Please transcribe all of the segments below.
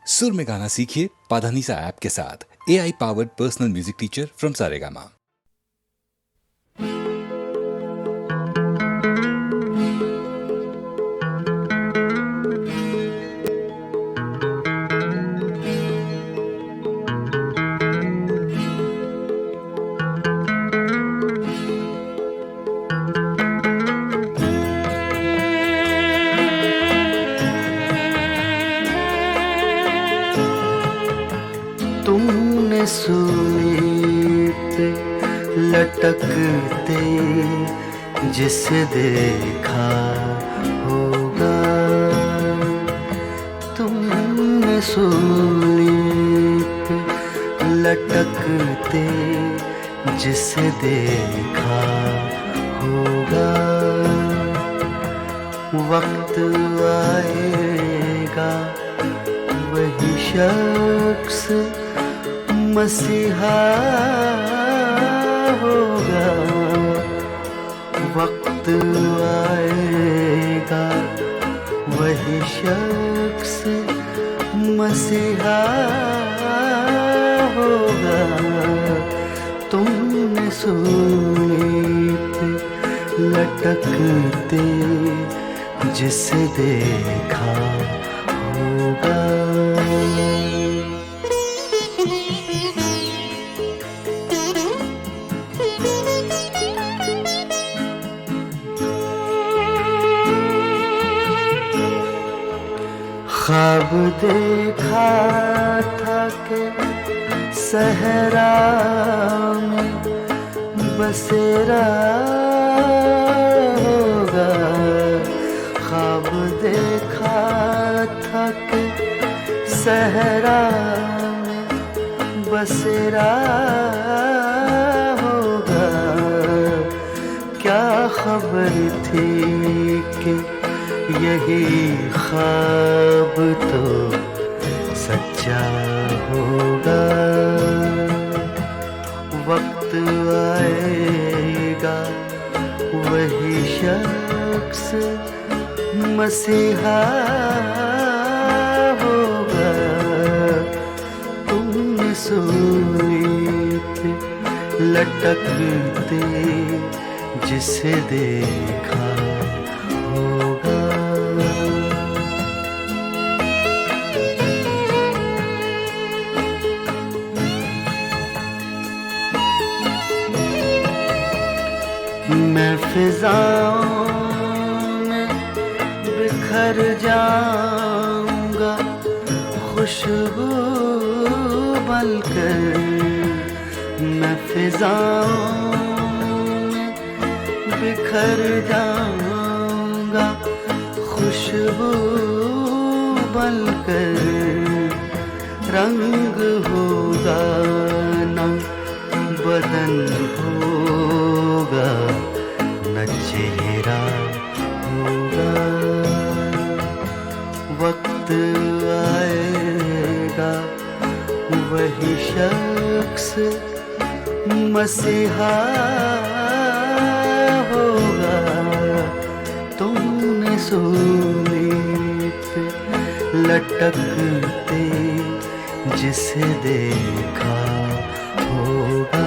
सुर में गाना सीखिए पाधानीसा ऐप के साथ। AI powered personal music teacher from Saregama. तुमने सूली पे लटकते जिसे देखा होगा, तुमने सूली पे लटकते जिसे देखा होगा। वक्त आएगा वही शख्स मसीहा होगा। वक्त आएगा वही शख्स मसीहा होगा। तुमने सूली पे लटकते जिसे देखा होगा। ख्वाब देखा था कि सहरा में बसेरा होगा। ख्वाब देखा था कि सहरा में बसेरा होगा। क्या खबर थी कि यही ख्वाब तो सच्चा होगा। वक्त आएगा वही शख्स मसीहा होगा। तुमने सूली पे लटकते जिसे देखा होगा। मैं फिजाओं में बिखर जाऊंगा खुशबू बनकर। मैं फिजाओं में बिखर जाऊंगा खुशबू बनकर। रंग होगा न बदन होगा न चेहरा होगा। वक्त आएगा वही शख्स मसीहा होगा। तुमने सूली पे लटकते जिसे देखा होगा।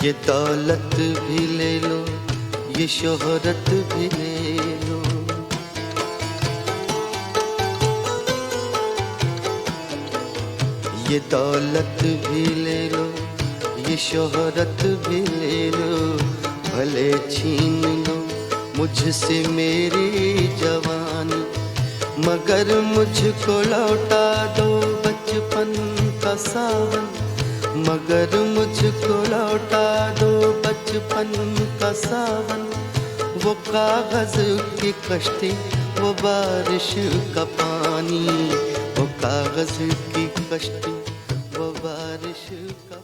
ये दौलत भी ले लो, ये शोहरत भी ले लो। ये दौलत भी ले लो, ये शोहरत भी ले लो। भले छीन लो मुझसे मेरी जवानी, मगर मुझको लौटा दो बचपन का सावन। मगर मुझको लौटा दो बचपन का सावन। वो कागज की कश्ती, वो बारिश का पानी, वो कागज की कश्ती, वो बारिश का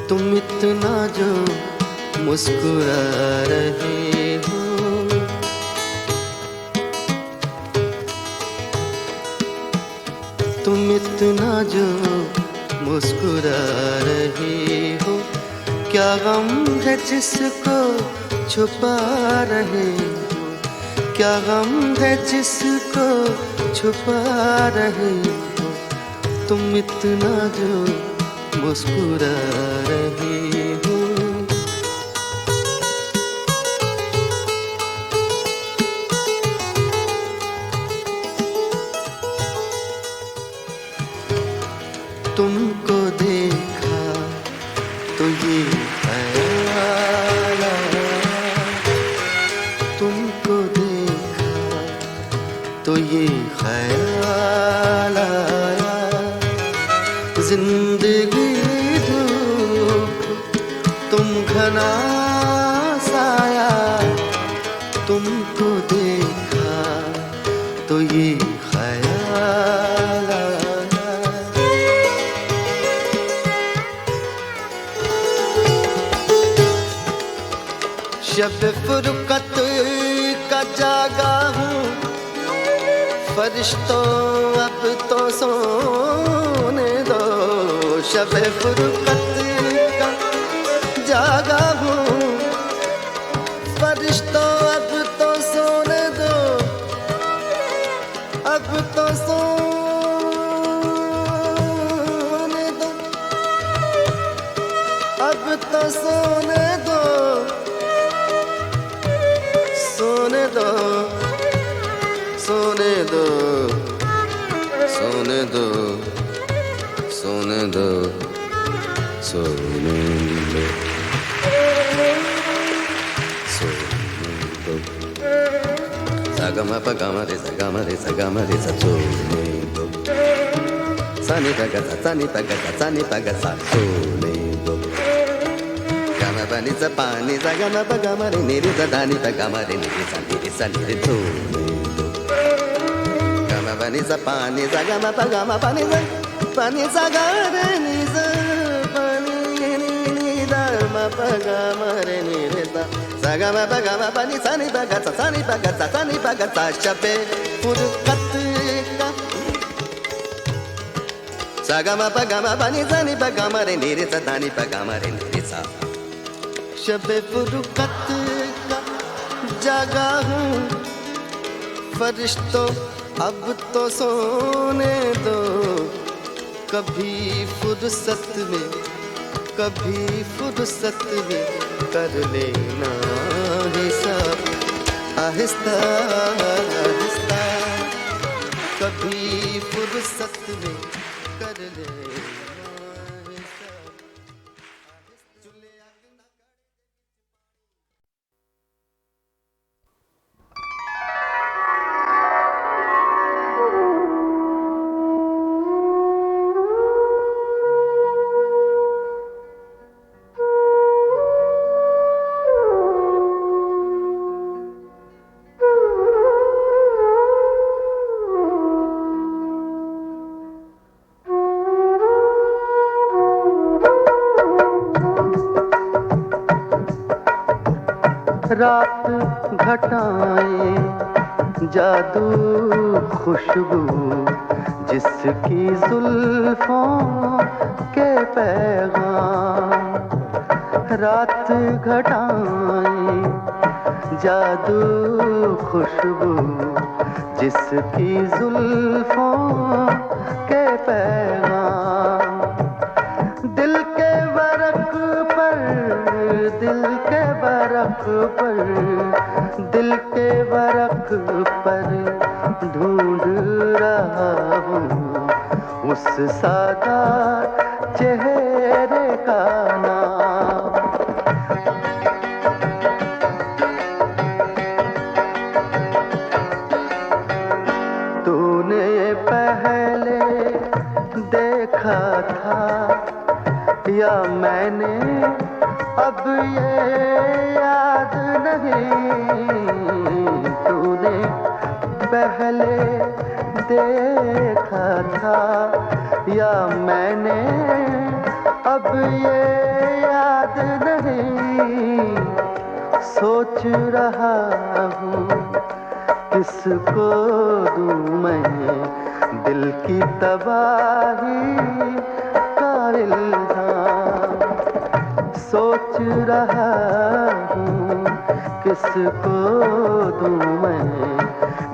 तुम इतना जो मुस्कुरा रहे हो, तुम इतना जो मुस्कुरा रहे हो, क्या गम है जिसको छुपा रहे हो, क्या गम है जिसको छुपा रहे हो, तुम इतना जो मुस्कुरा रहे हो। तुमको देखा तो ये ख्याल आया, तुमको देखा तो ये ख्याल आया, जिंदगी धूप तुम घना साया, तुमको देखा तो ये ख्याल आया। शब फुरकत का जागा हूँ, फरिश्तों अब तो सोने दो, शब फुरकत का जागा हूँ, फरिश्तों अब तो सोने दो, अब तो सोने दो, अब तो सोने दो, सोने दो, सोने दो, सोने दो, सोने दो, सोने दो, सोने दो। सागमा पगमा रे सगमा रे सगमा रे सोने दो, सानी पगा सानी पगा सानी पगा सोने दो। गमा बनी सा पानी सगमा पगमा रे निरी सा दानी पगमा रे निरी सा निरी सोने दो। गमा बनी सा पानी सगमा पगमा पानी सा पानी सगा रे नि सा पानी नि दा मा पगमा रे निरी सा सगमा पगमा पानी सानी पगा सानी पगा शबे फुरकत का सगमा पगमा पानी सानी पगमा रे निरी सा दानी पगमा रे निरी सा। शबे फुरकत का जागा हूँ, फरिश्तों अब तो सोने दो, कभी फुर्सत में कभी फुर्सत में कर लेना हिसाब, आहिस्ता आहिस्ता कभी फुर्सत में कर लेना हिसाब। रात घटाएं जादू खुशबू जिसकी जुल्फों के पैगाम, रात घटाएं जादू खुशबू जिसकी जुल्फों के पैगाम, दिल के बरक पर दिल के बरक पर दिल के बरक पर ढूंढ रहा हूँ उस सादा चेहरे का नाम। तूने पहले देखा था या मैंने अब ये याद नहीं। तूने पहले देखा था या मैंने अब ये याद नहीं। सोच रहा हूँ किसको दूँ मैं दिल की तबाही का इल्हाम। सोच रहा हूँ किसको दूँ मैं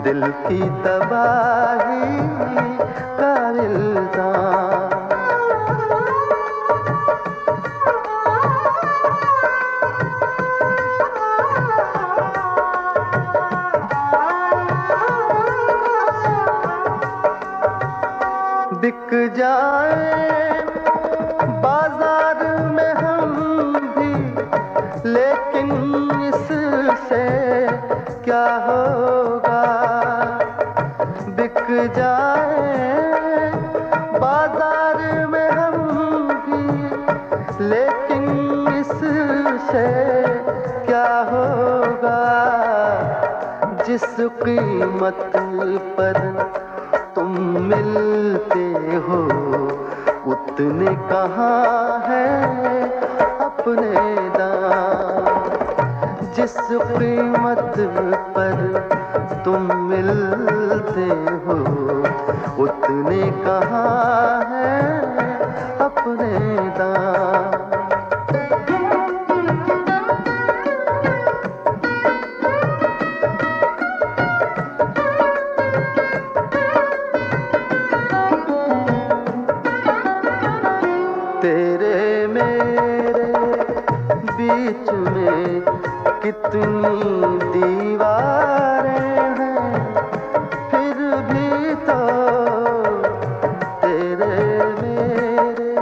दिल की तबाही का इल्हाम। बिक जाए बाजार में हम भी, लेकिन इससे क्या होगा। बिक जाए बाजार में हम भी, लेकिन इससे क्या होगा। जिस कीमत पर तुम मिलते हो उतने कहाँ है अपने दाम। जिस कीमत पर तुम मिलते हो उतने कहाँ है अपने दाम। तेरे मेरे बीच में कितनी दीवारें हैं, फिर भी तो तेरे मेरे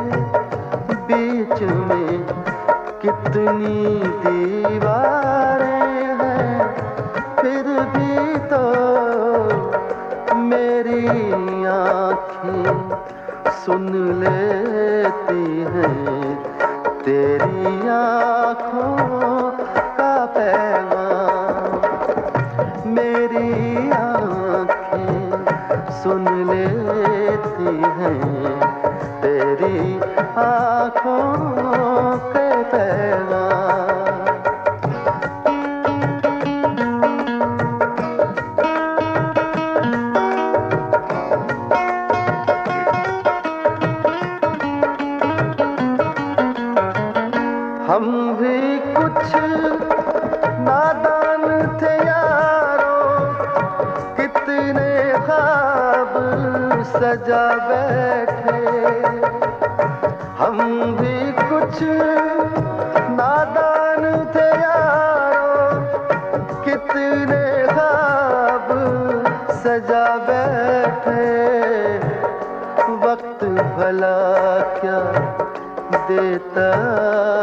बीच में कितनी दीवारें हैं, फिर भी तो मेरी आँखें सुन लेती हैं तेरी आँखों का पैगाम। मेरी आँखें सुन लेती हैं तेरी आँखों के पैगाम। हम भी कुछ नादान थे यारों, कितने ख्वाब सजा बैठे। हम भी कुछ नादान थे यारों, कितने ख्वाब सजा बैठे। वक्त भला क्या देता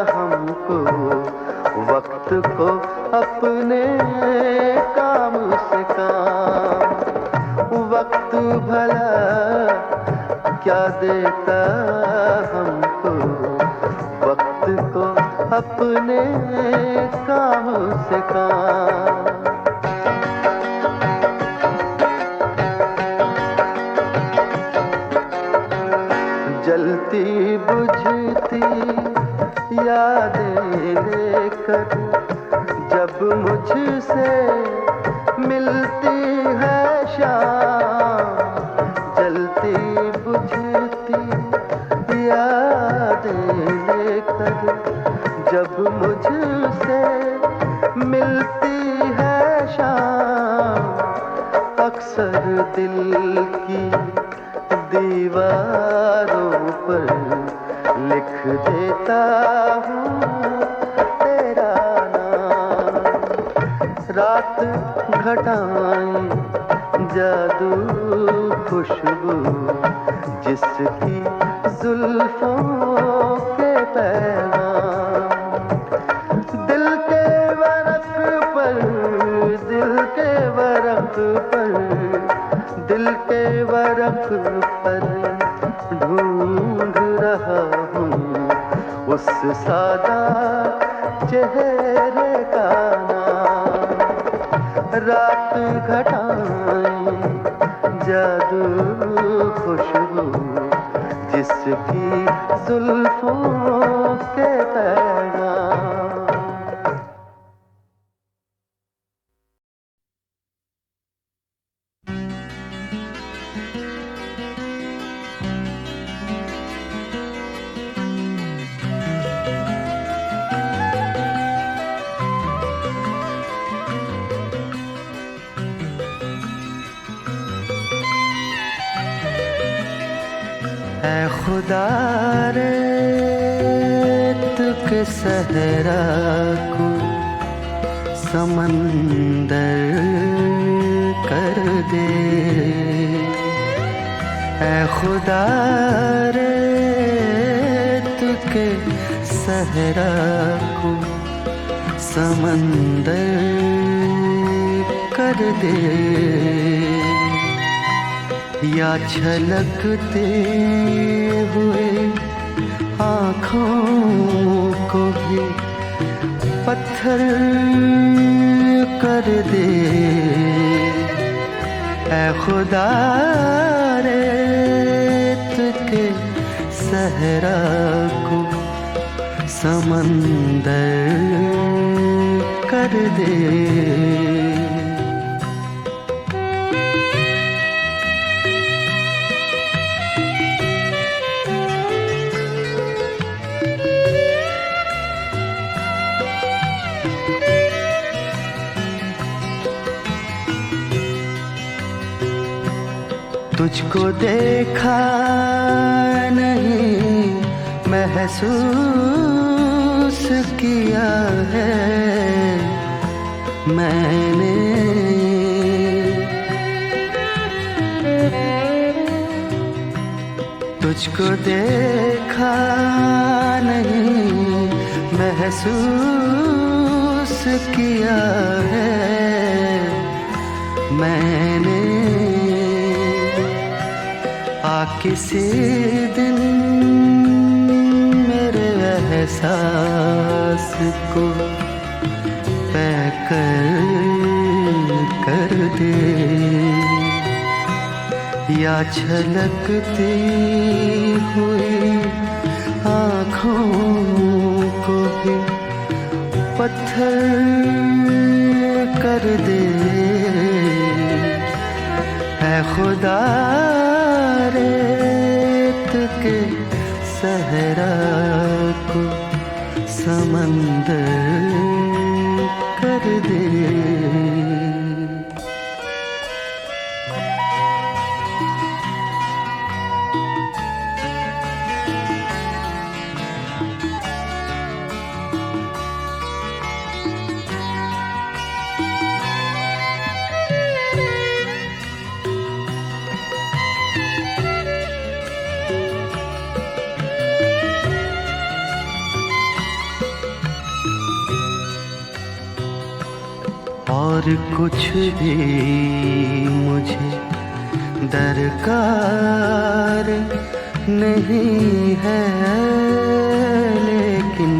हमको, वक्त को अपने काम से काम। वक्त भला क्या देता हमको, वक्त को अपने काम से काम। जलती बुझती यादें लेकर जब मुझसे मिलती है शाम। जलती बुझती यादें लेकर जब मुझसे मिलती है शाम। अक्सर दिल की दीवारों पर लिख देता हूँ तेरा नाम। रात घटाएं जादू खुशबू जिसकी जुल्फों के पैगाम। दिल के वरक पर, दिल के वरक पर, दिल के वरक पर ढूंढ रहा हूँ उस सादा चेहरे का नाम। रात घटाएं जादू खुशबू जिसकी जुल्फों के पैगाम। ऐ खुदा रेत के सहरा को समंदर कर दे। ऐ खुदा रेत के सहरा को समंदर कर दे। या छलकते हुए आँखों को भी पत्थर कर दे। ऐ खुदा रेत के सहरा को समंदर कर दे। तुझको देखा नहीं महसूस किया है मैंने। तुझको देखा नहीं महसूस किया है मैंने। किसी दिन मेरे एहसास को कर दे। या छलकती हुई आँखों को भी पत्थर कर दे। ऐ खुदा रेत के सहरा को समंदर कर दे। और कुछ भी मुझे दरकार नहीं है, लेकिन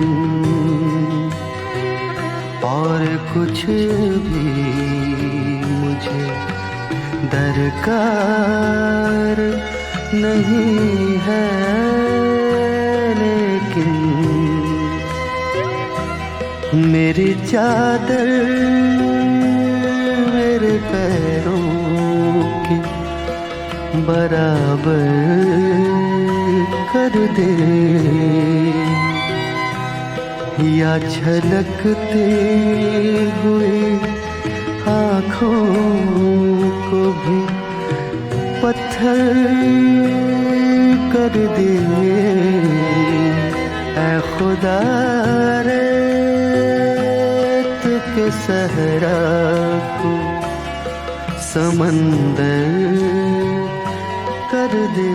और कुछ भी मुझे दरकार नहीं है, लेकिन मेरी चादर मेरे पैरों के बराबर कर दे, या झलकते हुए आँखों को भी पत्थर कर दे। ऐ खुदा रेत के सहरा को समंदर कर दे।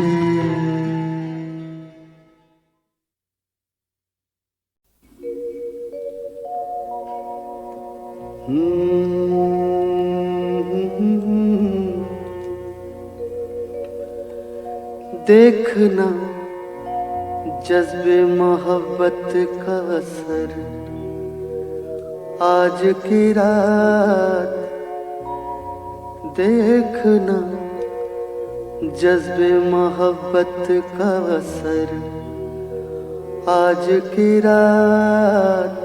देखना जज्बे मोहब्बत का असर, आज की रात देखना जज्बे मोहब्बत का असर, आज की रात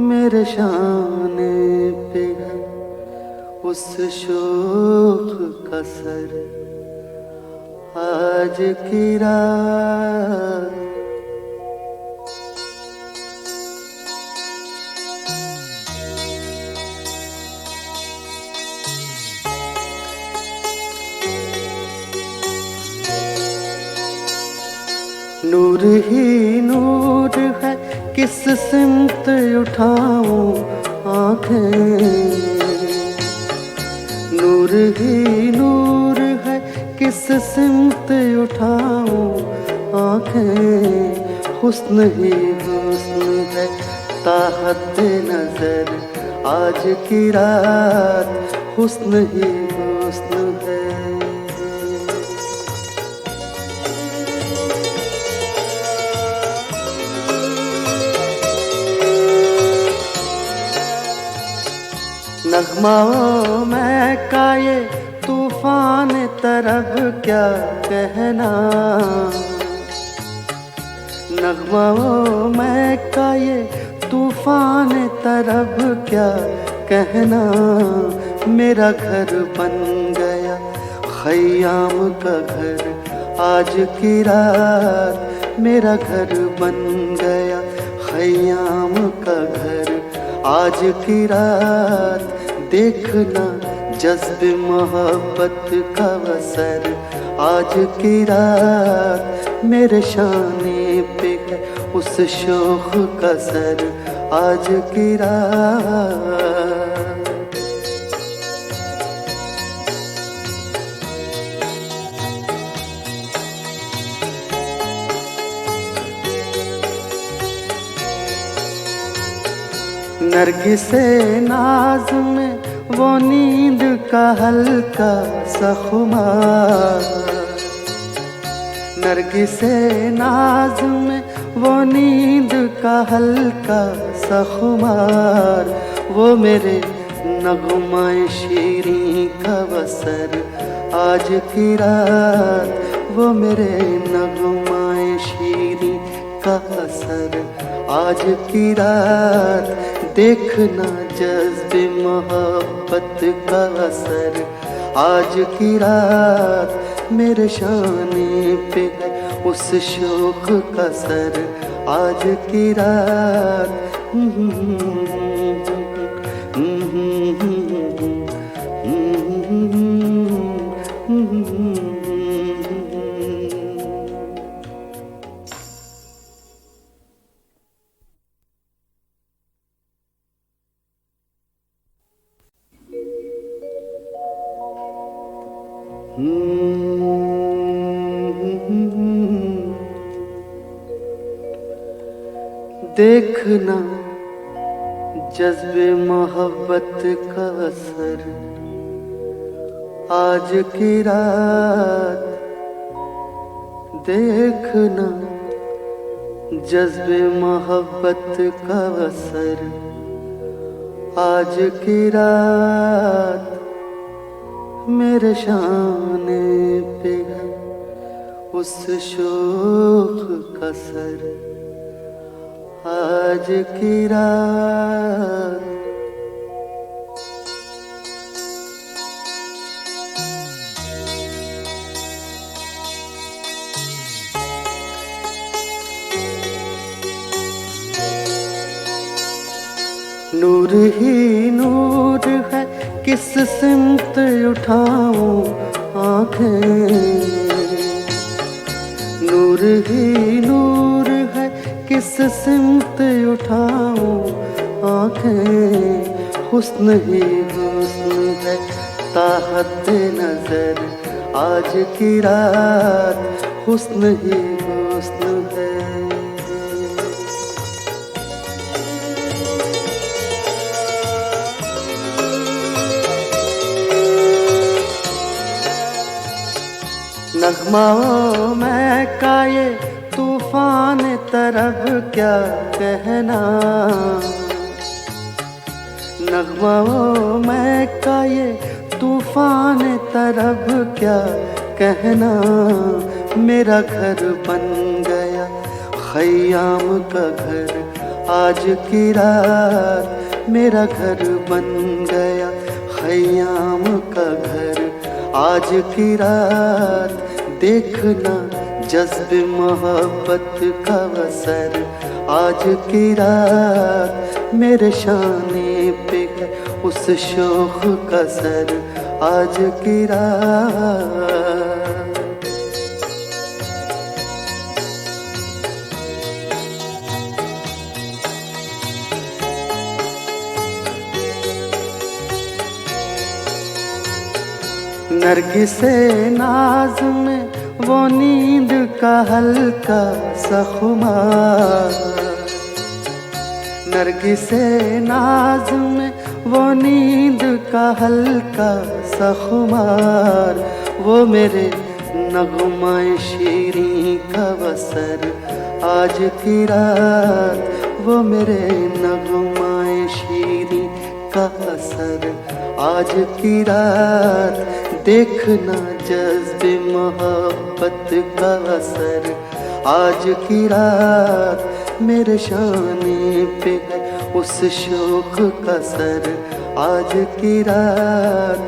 मेरे शाने पे है उस शोख का सर, आज की रात। नूर ही नूर है किस सिमत उठाऊं आँखें, नूर ही नूर है किस सिमत उठाऊं आँखें, हुस्न ही हुस्न है ताहत नजर, आज की रात हुस्न ही हुस्न है। नगमाओं में का ये तूफान तरफ क्या कहना, नगमाओं में का ये तूफान तरफ क्या कहना, मेरा घर बन गया खयाम का घर, आज की रात मेरा घर बन गया खयाम का घर, आज की रात देखना जज्बे मोहब्बत का असर, आज की रात मेरे शाने पे है उस शोख का सर, आज की रात। नरगिसे नाज में वो नींद का हल्का सा खुमार, नरगिसे नाज में वो नींद का हल्का सा खुमार, वो मेरे नगमाए शीरीं का बसर, आज की रात वो मेरे नगमाए शीरीं का असर, आज की रात देखना जज्बे मोहब्बत का असर, आज की रात मेरे शाने पे है उस शोक का सर, आज की रात। देखना जज्बे मोहब्बत का असर, आज की रात देखना जज्बे मोहब्बत का असर, आज की रात मेरे शाने पे है उस शोख का सर, आज की रात। नूर ही नूर है किस सिमत उठाऊं आँखें, नूर ही नूर है किस सिमत उठाऊं आँखें, हुस्न ही हुस्न है ताहत नजर, आज की रात हुस्न ही हुस्न है। नगमाओं में का ये तूफान तरब क्या कहना, नगमाओं में का ये तूफान तरब क्या कहना। मेरा घर बन गया खयाम का घर आज की रात, मेरा घर बन गया खयाम का घर आज की रात। देखना जज्बे मोहब्बत का असर आज की रात, मेरे शाने पे है उस शोख का सर आज की रात। नरगिसे नाज में वो नींद का हल्का सा खुमार, नरगिसे नाज में वो नींद का हल्का सा खुमार। वो मेरे नगमाए शीरीं का बसर आज की रात, वो मेरे नगमाए शीरीं का असर आज की रात। देखना जज्बे मोहब्बत का असर आज की रात, मेरे शाने पे है उस शोक का सर आज की रात।